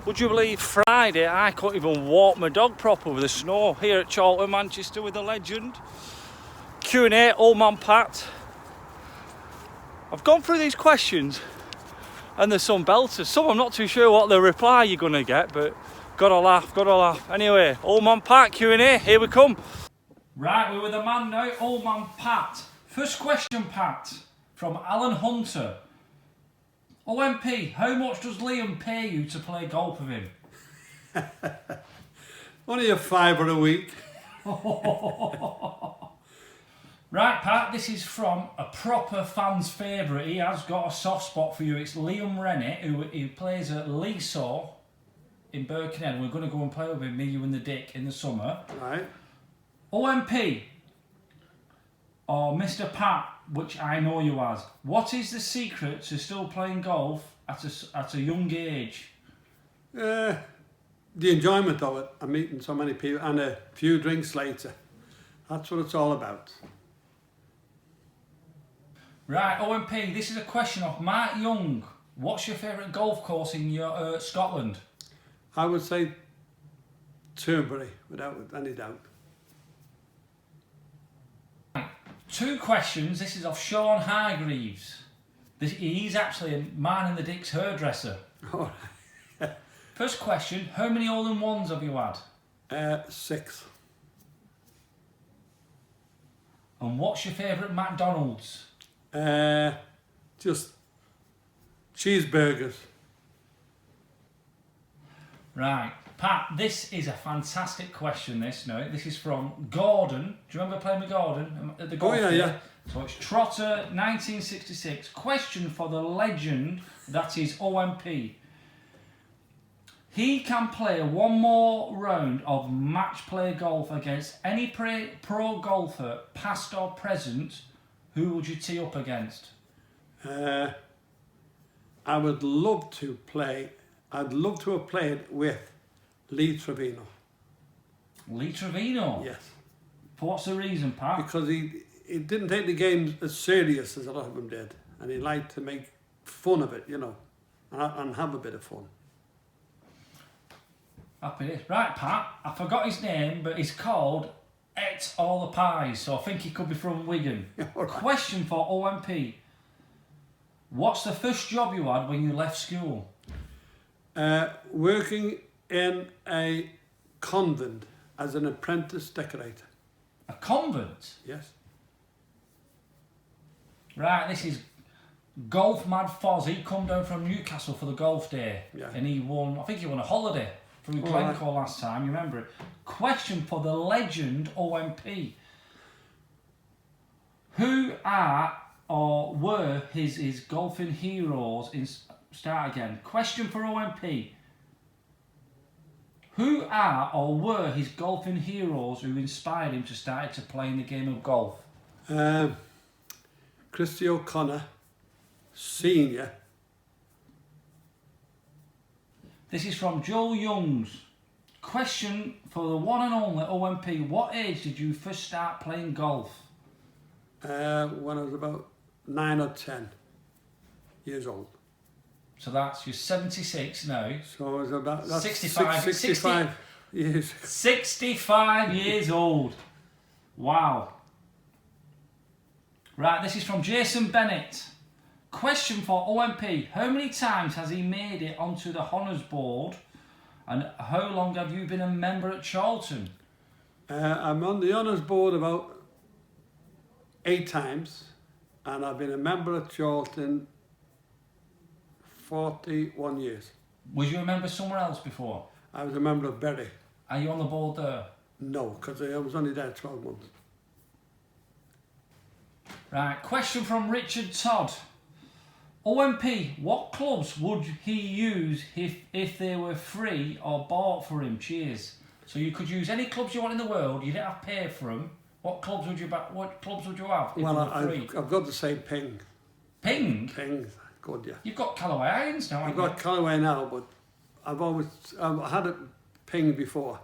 Would you believe Friday I couldn't even walk my dog proper with the snow here at Charlton, Manchester, with the legend. Q&A, old man Pat. I've gone through these questions and there's some belters. Some I'm not too sure what the reply you're going to get, but gotta laugh, gotta laugh. Anyway, old man Pat, Q&A, here we come. Right, we're with the man now, old man Pat. First question, Pat, from Alan Hunter. OMP, how much does Liam pay you to play golf with him? Only a £5 a week. Right, Pat, this is from a proper fan's favourite. He has got a soft spot for you. It's Liam Rennie, who plays at Leesaw in Birkenhead. We're going to go and play with him, me, you and the Dick, in the summer. Right. OMP, or Mr. Pat, which I know you as, what is the secret to still playing golf at a young age? The enjoyment of it, and meeting so many people, and a few drinks later. That's what it's all about. Right, OMP, this is a question of Mark Young. What's your favourite golf course in your Scotland? I would say Turnberry, without any doubt. Two questions. This is of Sean Hargreaves. He's actually a man in the Dick's hairdresser. Oh. First question, how many all-in-ones have you had? 6. And what's your favourite McDonald's? Just cheeseburgers. Right, Pat, this is a fantastic question, this is from Gordon. Do you remember playing with Gordon at the golf? Oh, yeah. So it's Trotter, 1966. Question for the legend, that is OMP. He can play one more round of match play golf against any pro golfer, past or present. Who would you tee up against? I would love to play. I'd love to have played with Lee Trevino. Lee Trevino? Yes. For what's the reason, Pat? Because he didn't take the game as serious as a lot of them did, and he liked to make fun of it, you know, and have a bit of fun. Happy days. Right, Pat, I forgot his name, but he's called Et All the Pies, so I think he could be from Wigan. Right. Question for OMP. What's the first job you had when you left school? Working in a convent as an apprentice decorator. A convent? Yes. Right, this is Golf Mad Foz. He come down from Newcastle for the golf day. Yeah. And he won, I think he won a holiday from Glencoe last time, you remember it? Question for the legend OMP. Who are or were his golfing heroes in... Start again. Question for OMP. Who are or were his golfing heroes who inspired him to start to playing the game of golf? Christy O'Connor, Senior. This is from Joel Youngs. Question for the one and only OMP. What age did you first start playing golf? When I was about 9 or 10 years old. So that's, you're 76 now. So I was about 65 years. 65 years old. Wow. Right, this is from Jason Bennett. Question for OMP. How many times has he made it onto the honours board, and how long have you been a member at Charlton? I'm on the honours board about 8 times, and I've been a member at Charlton 41 years. Was you a member somewhere else before? I was a member of Bury. Are you on the board there? No, because I was only there 12 months. Right, question from Richard Todd. OMP, what clubs would he use if they were free or bought for him? Cheers. So you could use any clubs you want in the world, you didn't have to pay for them. What clubs would you have if Well, they were free? I've got to say Ping. Ping? Ping, good, yeah. You've got Callaway irons now, I've got Callaway now, but I've had a Ping before.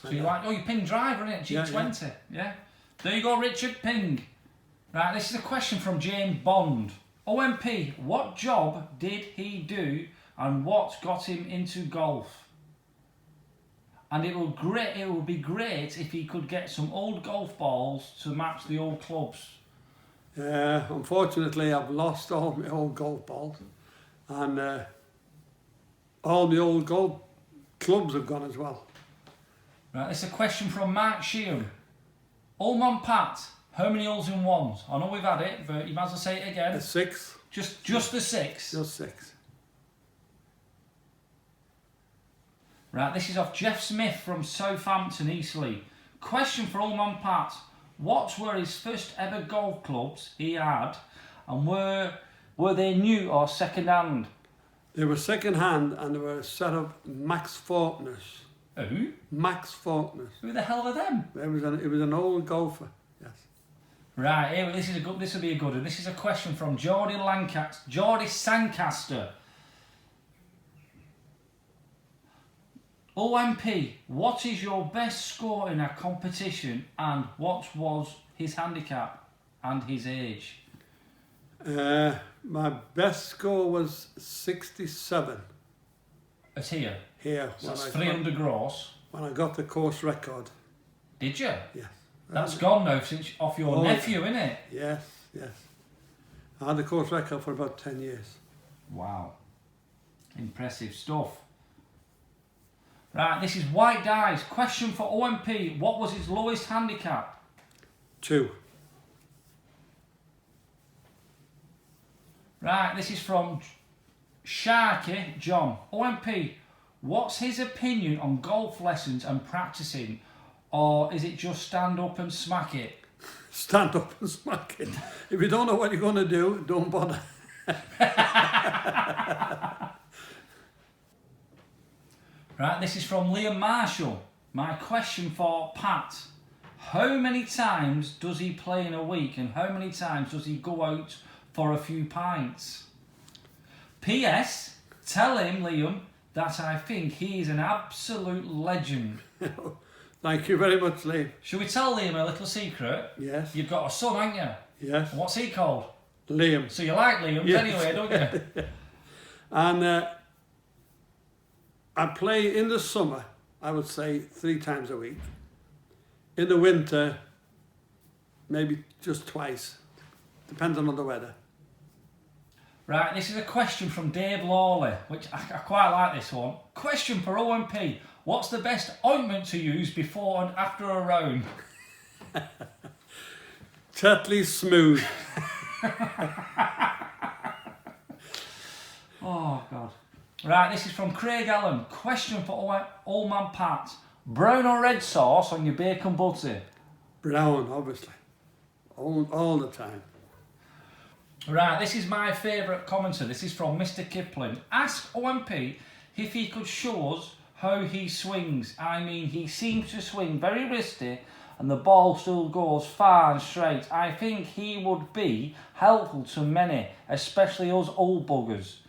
So you like, your Ping driver, isn't it? G20, yeah. There you go, Richard, Ping. Right, this is a question from James Bond. OMP, what job did he do and what got him into golf. And it would be great if he could get some old golf balls to match the old clubs. Unfortunately, I've lost all my old golf balls, and all my old golf clubs have gone as well. Right, it's a question from Mark Sheehan. Old man Pat, how many holes in ones? I know we've had it, but you might as well say it again. 6. Just the 6? Just 6. Right, this is off Jeff Smith from Southampton, Eastleigh. Question for old man Pat. What were his first ever golf clubs he had, and were they new or second hand? They were second hand, and they were a set of Max Faulkners. Who? Max Faulkners. Who the hell are them? It was an old golfer. Yes. Right, here, this will be a good one. This is a question from Geordie Sancaster. OMP, what is your best score in a competition, and what was his handicap and his age? My best score was 67. It's here. Here. So that's 300 gross. When I got the course record. Did you? Yes. That's gone now since off your nephew, isn't it? Yes, yes. I had the course record for about 10 years. Wow. Impressive stuff. Right, this is White Dice. Question for OMP. What was his lowest handicap? 2. Right, this is from Sharky John. OMP, what's his opinion on golf lessons and practicing? Or is it just stand up and smack it? Stand up and smack it. If you don't know what you're going to do, don't bother. Right, this is from Liam Marshall. My question for Pat. How many times does he play in a week, and how many times does he go out for a few pints? P.S. Tell him, Liam, that I think he is an absolute legend. Thank you very much, Liam. Should we tell Liam a little secret? Yes. You've got a son, haven't you? Yes. And what's he called? Liam. So you like Liam anyway, don't you? And I play in the summer, I would say 3 times a week. In the winter, maybe just twice, depending on the weather. Right, this is a question from Dave Lawley, which I quite like this one. Question for OMP. What's the best ointment to use before and after a round? Tetley Smooth. Oh, God. Right, this is from Craig Allen. Question for old man Pat. Brown or red sauce on your bacon butty? Brown, obviously. All the time. Right, this is my favourite commenter. This is from Mr. Kipling. Ask OMP if he could show us how he swings. I mean, he seems to swing very wristy and the ball still goes far and straight. I think he would be helpful to many, especially us old buggers.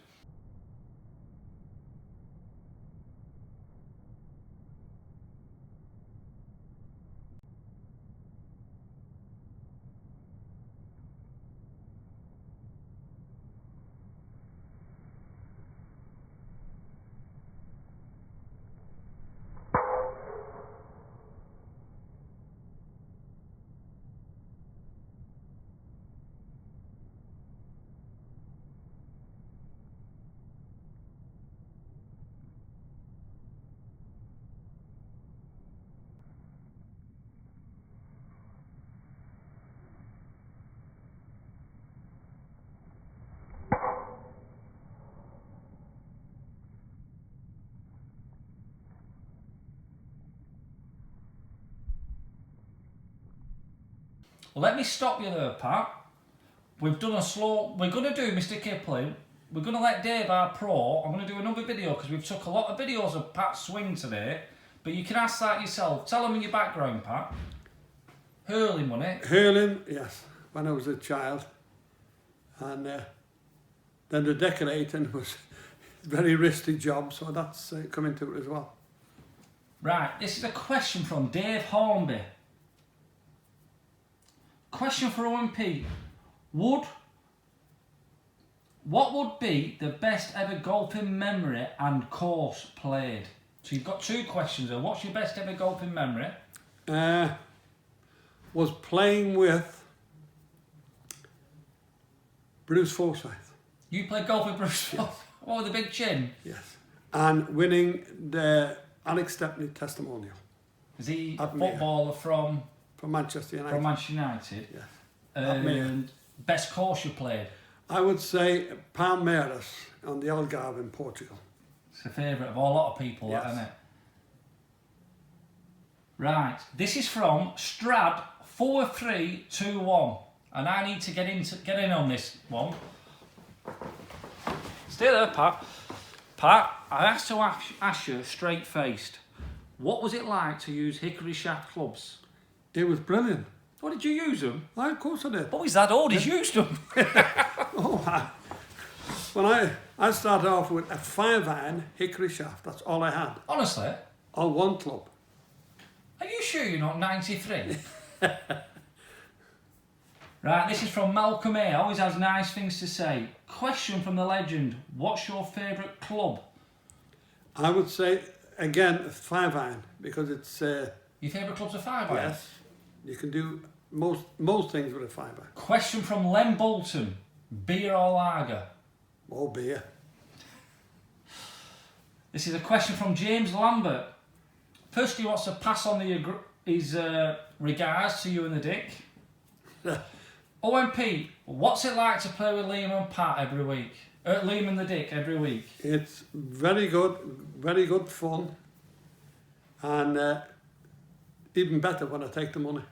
Let me stop you there, Pat. We've done a slow... We're going to do Mr. Kipling. We're going to let Dave, our pro... I'm going to do another video because we've took a lot of videos of Pat's swing today. But you can ask that yourself. Tell them in your background, Pat. Hurling, wasn't it? Hurling, yes, when I was a child. And then the decorating was a very risky job, so that's come into it as well. Right, this is a question from Dave Hornby. Question for OMP. What would be the best ever golfing memory and course played? So you've got 2 questions there. What's your best ever golfing memory? Was playing with Bruce Forsyth. You played golf with Bruce? Yes. Oh, the big chin? Yes. And winning the Alex Stepney testimonial. Is he a footballer from Manchester United? From Manchester United? Yes. And best course you played? I would say Palmeiras on the Algarve in Portugal. It's a favourite of a lot of people, yes. That, isn't it? Right, this is from Strad4321, and I need to get in on this one. Stay there, Pat. Pat, I have to ask you straight-faced. What was it like to use hickory shaft clubs? It was brilliant. What, did you use them? Why, of course I did. What was that old? He's used them. When I started off with a 5-iron hickory shaft, that's all I had. Honestly? On one club. Are you sure you're not 93? Right, this is from Malcolm A. Always has nice things to say. Question from the legend. What's your favourite club? I would say, again, 5-iron, because it's... your favourite club's a 5-iron? Yes. You can do most things with a 5-iron. Question from Len Bolton. Beer or lager? More beer. This is a question from James Lambert. First, he wants to pass on his regards to you and the Dick. OMP, what's it like to play with Liam and Pat every week? Liam and the Dick every week? It's very good fun. And even better when I take the money,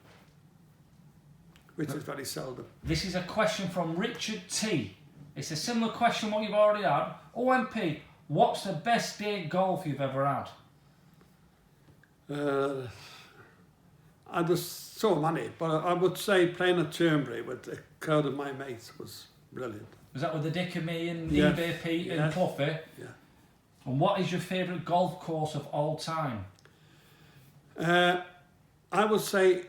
which is very seldom. This is a question from Richard T. It's a similar question what you've already had. OMP, what's the best day golf you've ever had? I just so many, but I would say playing at Turnberry with a crowd of my mates was brilliant. Was that with the Dick and me and yes. eBay Pete and Cluffy? Yeah. And what is your favourite golf course of all time? I would say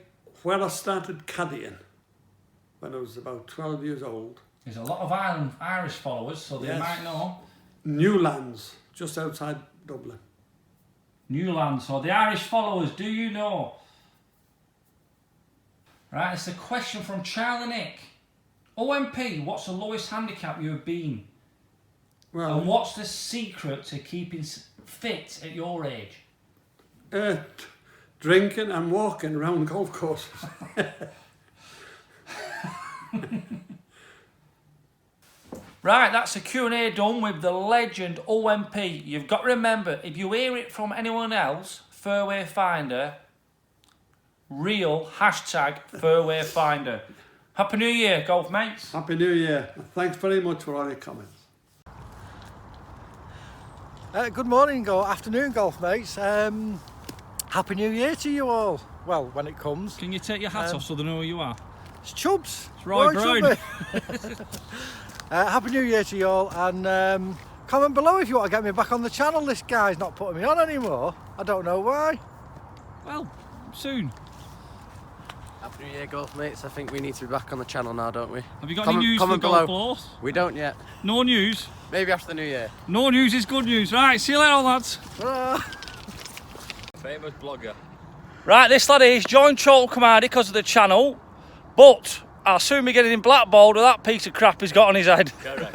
where I started caddying when I was about 12 years old. There's a lot of Irish followers, so they might know. Newlands, just outside Dublin. Newlands, so the Irish followers, do you know? Right, it's a question from Charlie Nick. OMP, what's the lowest handicap you have been? Well, and what's the secret to keeping fit at your age? Drinking and walking around golf courses. Right, that's a Q&A done with the legend OMP. You've got to remember, if you hear it from anyone else, Fairway Finder, real #Fairway Finder. Happy New Year, golf mates. Happy New Year. Thanks very much for all your comments. Good morning, afternoon, golf mates. Happy New Year to you all. Well, when it comes. Can you take your hat off so they know who you are? It's Chubbs. It's Roy Brown. Happy New Year to you all, and comment below if you want to get me back on the channel. This guy's not putting me on anymore. I don't know why. Well, soon. Happy New Year, golf mates. I think we need to be back on the channel now, don't we? Have you got any news for the golf course? We don't yet. No news? Maybe after the New Year. No news is good news. Right, see you later, lads. Famous blogger. Right, this lad is joined Chorlton Commander because of the channel, but I'll soon be getting him blackballed with that piece of crap he's got on his head. Correct.